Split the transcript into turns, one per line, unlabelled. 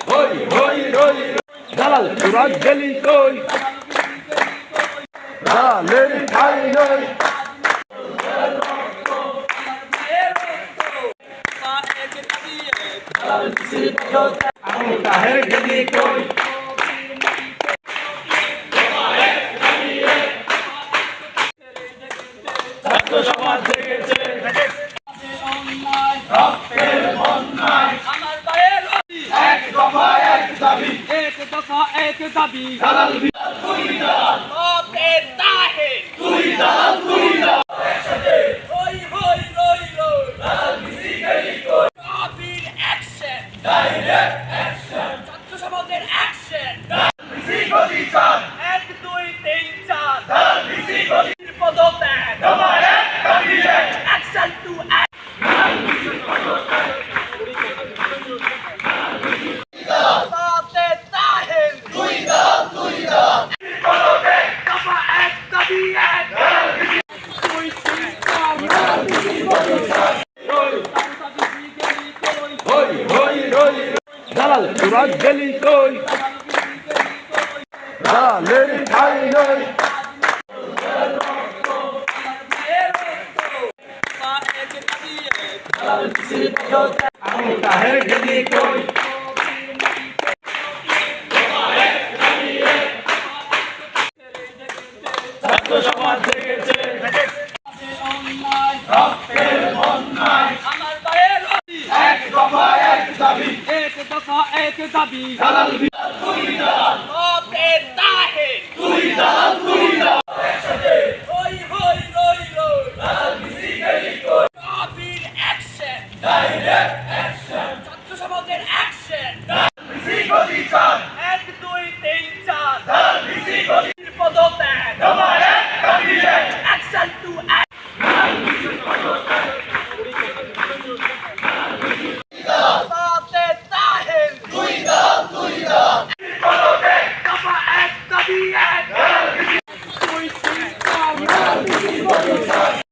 হই হই রই দালাল সুরাজ গেলি কই দালালের ঠাই নই আমি তাহের গেলি কই ছাত্র সমাজ জেগেছে রক্তের বন্যায়
আমার ভাইয়ের
এক দফা এক দাবি
এক দফা এক দাবি
দালাল তুই দালাল
রক্তের তাহে
তুই দালাল তুই দালাল একসাথে
হই হই রই রই
দালাল মিছি গেলি কই
কাবির অ্যাকশন
ডাইরেক্ট অ্যাকশন
ছাত্র সমাজের অ্যাকশন
দালাল মিছি গলি চান
1 2 3 4
দালাল মিছি গলি
পদত্যাগ
দফা এক দাবি এক
অ্যাকশন টু অ্যাকশন রক্তের তাহে
তুই দালাল তুই দালাল পদকে
দফা এক দাবি এক দুই তিন চার
হই হই রই দালাল সুরাজ গেলি কই দালালের ঠাই নই আমি তাহের গেলি কই ছাত্র সমাজ জেগেছে রক্তের বন্যায়
আমার ভাইয়ের
এক দফা এক দাবি
এক দফা এক দাবি
দালাল তুই দালাল
রক্তের তাহে
তুই দালাল